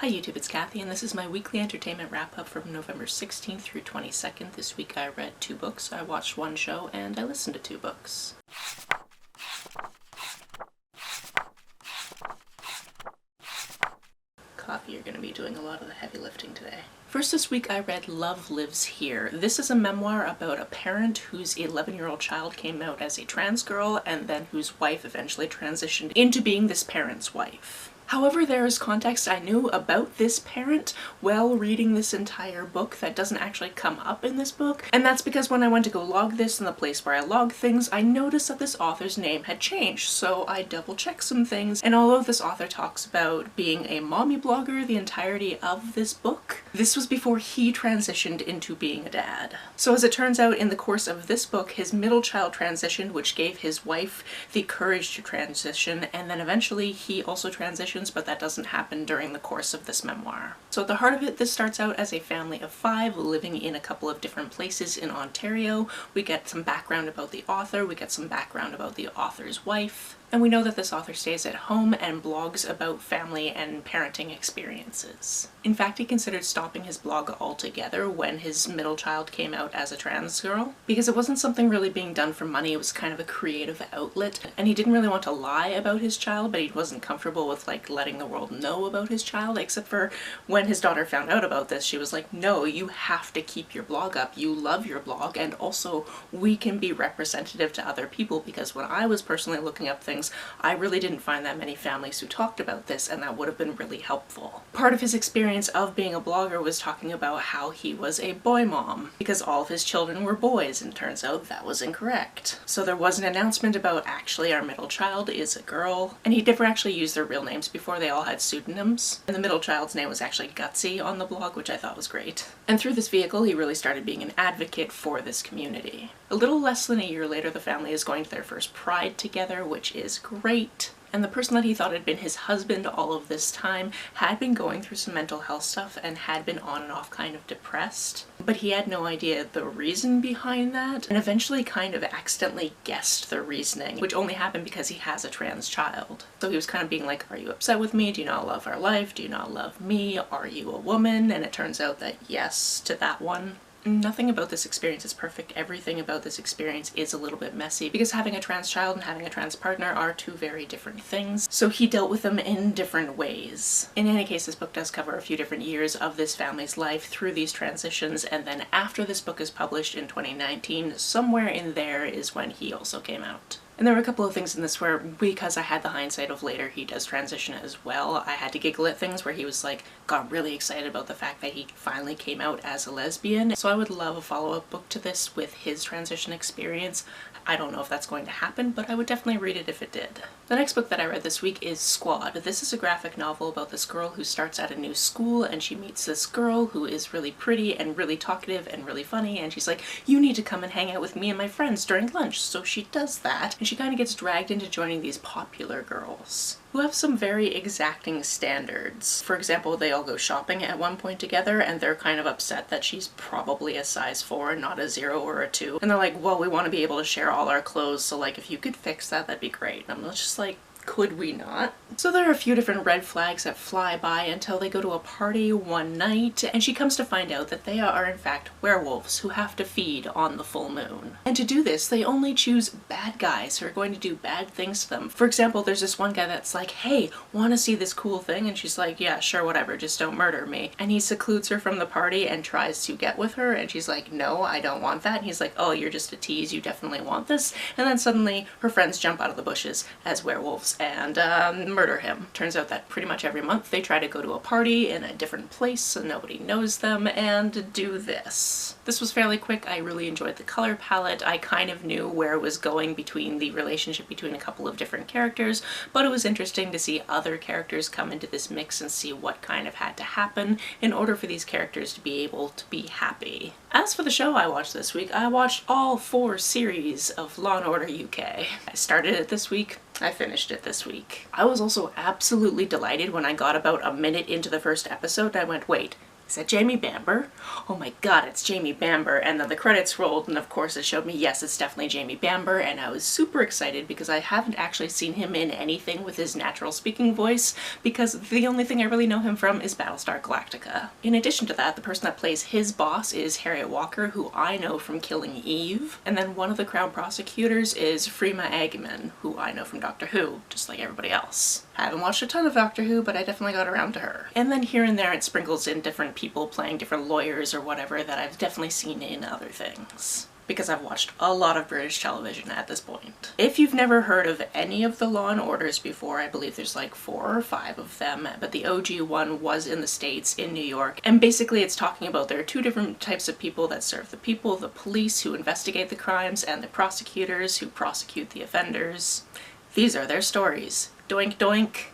Hi YouTube, it's Kathy, and this is my weekly entertainment wrap-up from November 16th through 22nd. This week I read 2 books, I watched 1 show, and I listened to 2 books. Coffee, you're going to be doing a lot of the heavy lifting today. First this week I read Love Lives Here. This is a memoir about a parent whose 11-year-old child came out as a trans girl and then whose wife eventually transitioned into being this parent's wife. However, there is context I knew about this parent while reading this entire book that doesn't actually come up in this book, and that's because when I went to go log this in the place where I log things, I noticed that this author's name had changed, so I double-checked some things, and although this author talks about being a mommy blogger the entirety of this book, this was before he transitioned into being a dad. So as it turns out, in the course of this book, his middle child transitioned, which gave his wife the courage to transition, and then eventually he also transitions, but that doesn't happen during the course of this memoir. So at the heart of it, this starts out as a family of 5 living in a couple of different places in Ontario. We get some background about the author, we get some background about the author's wife, and we know that this author stays at home and blogs about family and parenting experiences. In fact, he considered stopping his blog altogether when his middle child came out as a trans girl, because it wasn't something really being done for money, it was kind of a creative outlet, and he didn't really want to lie about his child, but he wasn't comfortable with like letting the world know about his child, except for when his daughter found out about this, she was like, no, you have to keep your blog up, you love your blog, and also we can be representative to other people, because when I was personally looking up things, I really didn't find that many families who talked about this, and that would have been really helpful. Part of his experience of being a blogger was talking about how he was a boy mom, because all of his children were boys, and it turns out that was incorrect. So there was an announcement about actually our middle child is a girl, and he never actually used their real names before, they all had pseudonyms, and the middle child's name was actually Gutsy on the blog, which I thought was great. And through this vehicle he really started being an advocate for this community. A little less than a year later, the family is going to their first Pride together, which is great. And the person that he thought had been his husband all of this time had been going through some mental health stuff and had been on and off kind of depressed. But he had no idea the reason behind that, and eventually kind of accidentally guessed the reasoning, which only happened because he has a trans child. So he was kind of being like, are you upset with me? Do you not love our life? Do you not love me? Are you a woman? And it turns out that yes to that one. Nothing about this experience is perfect. Everything about this experience is a little bit messy because having a trans child and having a trans partner are 2 very different things. So he dealt with them in different ways. In any case, this book does cover a few different years of this family's life through these transitions, and then after this book is published in 2019, somewhere in there is when he also came out. And there were a couple of things in this where, because I had the hindsight of later, he does transition as well. I had to giggle at things where he was like, got really excited about the fact that he finally came out as a lesbian. So I would love a follow-up book to this with his transition experience. I don't know if that's going to happen, but I would definitely read it if it did. The next book that I read this week is Squad. This is a graphic novel about this girl who starts at a new school, and she meets this girl who is really pretty and really talkative and really funny, and she's like, you need to come and hang out with me and my friends during lunch. So she does that, and she kind of gets dragged into joining these popular girls who have some very exacting standards. For example, they all go shopping at one point together, and they're kind of upset that she's probably a size 4 and not a 0 or a 2. And they're like, well, we want to be able to share all our clothes, so like if you could fix that, that'd be great. And I'm just like, could we not? So there are a few different red flags that fly by until they go to a party one night, and she comes to find out that they are in fact werewolves who have to feed on the full moon. And to do this, they only choose bad guys who are going to do bad things to them. For example, there's this one guy that's like, hey, wanna see this cool thing? And she's like, yeah, sure, whatever, just don't murder me. And he secludes her from the party and tries to get with her, and she's like, no, I don't want that. And he's like, oh, you're just a tease, you definitely want this. And then suddenly her friends jump out of the bushes as werewolves and murder him. Turns out that pretty much every month they try to go to a party in a different place so nobody knows them and do this. This was fairly quick. I really enjoyed the color palette. I kind of knew where it was going between the relationship between a couple of different characters, but it was interesting to see other characters come into this mix and see what kind of had to happen in order for these characters to be able to be happy. As for the show I watched this week, I watched all 4 series of Law & Order UK. I started it this week, I finished it this week. I was also absolutely delighted when I got about a minute into the first episode. I went, wait, Is that Jamie Bamber? Oh my god, it's Jamie Bamber. And then the credits rolled, and of course it showed me, yes, it's definitely Jamie Bamber, and I was super excited because I haven't actually seen him in anything with his natural speaking voice, because the only thing I really know him from is Battlestar Galactica. In addition to that, the person that plays his boss is Harriet Walker, who I know from Killing Eve, and then one of the Crown prosecutors is Freema Agyeman, who I know from Doctor Who, just like everybody else. I haven't watched a ton of Doctor Who, but I definitely got around to her. And then here and there it sprinkles in different people playing different lawyers or whatever that I've definitely seen in other things, because I've watched a lot of British television at this point. If you've never heard of any of the Law and Orders before, I believe there's like 4 or 5 of them, but the OG one was in the States, in New York, and basically it's talking about there are 2 different types of people that serve the people: the police, who investigate the crimes, and the prosecutors, who prosecute the offenders. These are their stories. Doink doink,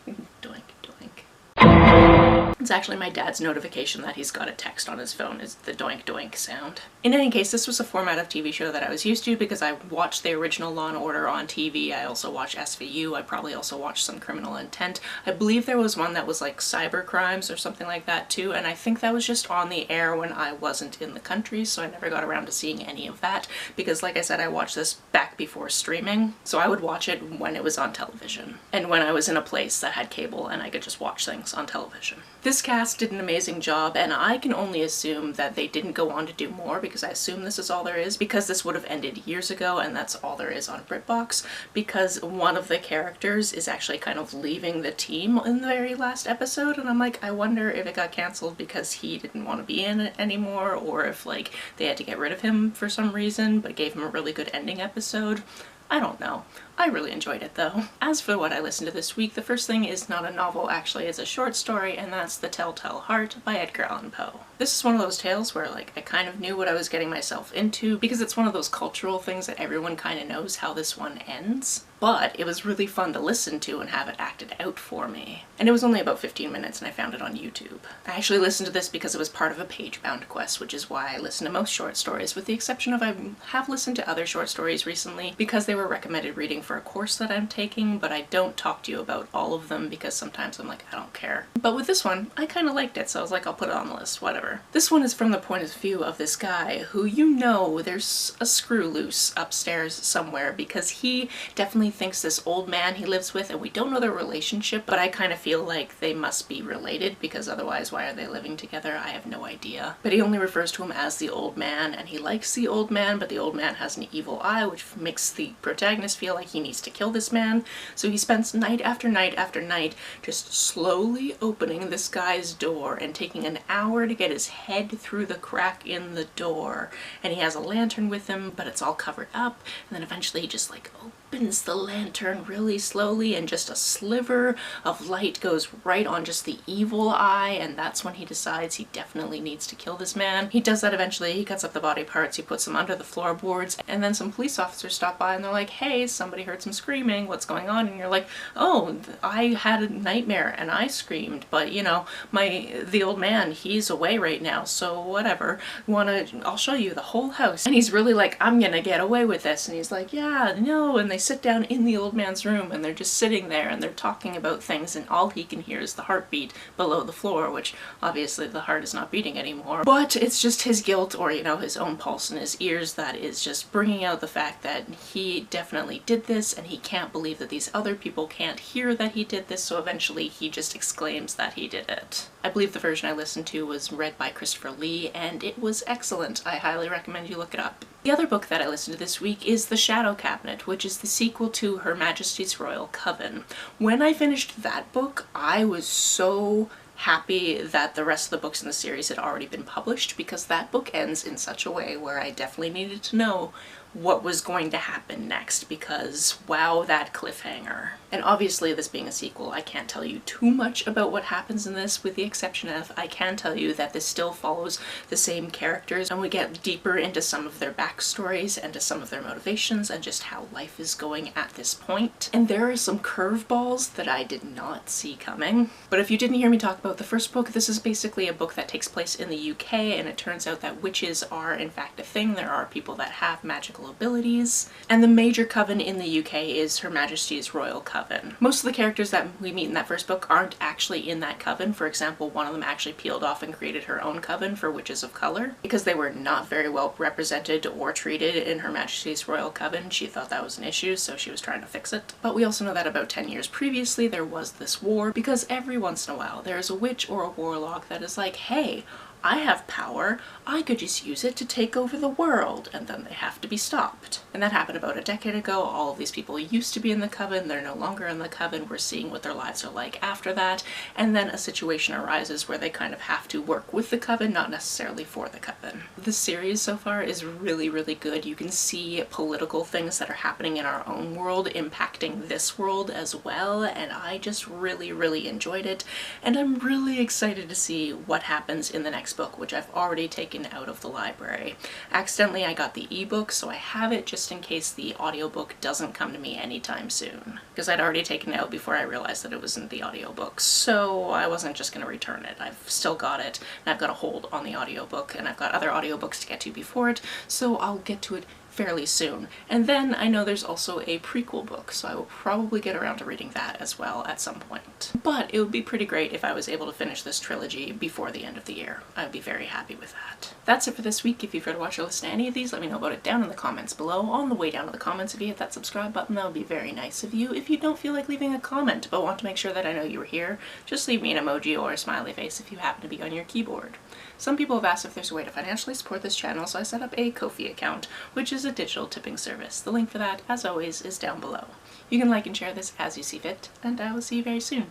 doink doink. It's actually my dad's notification that he's got a text on his phone, is the doink doink sound. In any case, this was a format of TV show that I was used to because I watched the original Law & Order on TV. I also watched SVU. I probably also watched some Criminal Intent. I believe there was one that was like cyber crimes or something like that too, and I think that was just on the air when I wasn't in the country, so I never got around to seeing any of that because, like I said, I watched this back before streaming, so I would watch it when it was on television and when I was in a place that had cable and I could just watch things on television. This cast did an amazing job, and I can only assume that they didn't go on to do more, because I assume this is all there is, because this would have ended years ago and that's all there is on BritBox, because one of the characters is actually kind of leaving the team in the very last episode, and I'm like, I wonder if it got cancelled because he didn't want to be in it anymore, or if like they had to get rid of him for some reason but gave him a really good ending episode. I don't know. I really enjoyed it though. As for what I listened to this week, the first thing is not a novel, actually, it's a short story, and that's The Telltale Heart by Edgar Allan Poe. This is one of those tales where like I kind of knew what I was getting myself into, because it's one of those cultural things that everyone kind of knows how this one ends. But it was really fun to listen to and have it acted out for me. And it was only about 15 minutes and I found it on YouTube. I actually listened to this because it was part of a page-bound quest, which is why I listen to most short stories, with the exception of I have listened to other short stories recently because they were recommended reading for a course that I'm taking, but I don't talk to you about all of them because sometimes I'm like, I don't care. But with this one, I kind of liked it, so I was like, I'll put it on the list, whatever. This one is from the point of view of this guy who, you know, there's a screw loose upstairs somewhere, because he definitely thinks this old man he lives with, and we don't know their relationship, but I kind of feel like they must be related, because otherwise why are they living together? I have no idea. But he only refers to him as the old man, and he likes the old man, but the old man has an evil eye, which makes the protagonist feel like he needs to kill this man. So he spends night after night after night just slowly opening this guy's door and taking an hour to get his head through the crack in the door. And he has a lantern with him, but it's all covered up, and then eventually he just like opens the lantern really slowly and just a sliver of light goes right on just the evil eye, and that's when he decides he definitely needs to kill this man. He does that eventually. He cuts up the body parts, he puts them under the floorboards, and then some police officers stop by and they're like, hey, somebody heard some screaming, what's going on? And you're like, oh, I had a nightmare and I screamed, but you know, the old man, he's away right now, so whatever. I'll show you the whole house. And he's really like, I'm gonna get away with this. And he's like, yeah, no. And they sit down in the old man's room and they're just sitting there and they're talking about things, and all he can hear is the heartbeat below the floor, which obviously the heart is not beating anymore. But it's just his guilt, or you know, his own pulse in his ears, that is just bringing out the fact that he definitely did this, and he can't believe that these other people can't hear that he did this, so eventually he just exclaims that he did it. I believe the version I listened to was read by Christopher Lee, and it was excellent. I highly recommend you look it up. The other book that I listened to this week is The Shadow Cabinet, which is the sequel to Her Majesty's Royal Coven. When I finished that book, I was so happy that the rest of the books in the series had already been published, because that book ends in such a way where I definitely needed to know what was going to happen next, because wow, that cliffhanger. And obviously, this being a sequel, I can't tell you too much about what happens in this, with the exception of I can tell you that this still follows the same characters, and we get deeper into some of their backstories and to some of their motivations and just how life is going at this point. And there are some curveballs that I did not see coming. But if you didn't hear me talk about the first book, this is basically a book that takes place in the UK, and it turns out that witches are in fact a thing. There are people that have magical magical abilities. And the major coven in the UK is Her Majesty's Royal Coven. Most of the characters that we meet in that first book aren't actually in that coven. For example, one of them actually peeled off and created her own coven for Witches of Color because they were not very well represented or treated in Her Majesty's Royal Coven. She thought that was an issue, so she was trying to fix it. But we also know that about 10 years previously there was this war, because every once in a while there's a witch or a warlock that is like, hey, I have power, I could just use it to take over the world, and then they have to be stopped. And that happened about a decade ago. All of these people used to be in the coven, they're no longer in the coven, we're seeing what their lives are like after that, and then a situation arises where they kind of have to work with the coven, not necessarily for the coven. The series so far is really, really good. You can see political things that are happening in our own world impacting this world as well, and I just really, really enjoyed it, and I'm really excited to see what happens in the next book, which I've already taken out of the library. Accidentally I got the ebook, so I have it just in case the audiobook doesn't come to me anytime soon, because I'd already taken it out before I realized that it was in the audiobook, so I wasn't just going to return it. I've still got it, and I've got a hold on the audiobook, and I've got other audiobooks to get to before it, so I'll get to it fairly soon. And then I know there's also a prequel book, so I will probably get around to reading that as well at some point. But it would be pretty great if I was able to finish this trilogy before the end of the year. I would be very happy with that. That's it for this week. If you've read, watched, or listened to any of these, let me know about it down in the comments below. On the way down to the comments, if you hit that subscribe button, that would be very nice of you. If you don't feel like leaving a comment but want to make sure that I know you were here, just leave me an emoji or a smiley face if you happen to be on your keyboard. Some people have asked if there's a way to financially support this channel, so I set up a Ko-fi account, which is a digital tipping service. The link for that, as always, is down below. You can like and share this as you see fit, and I will see you very soon.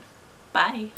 Bye!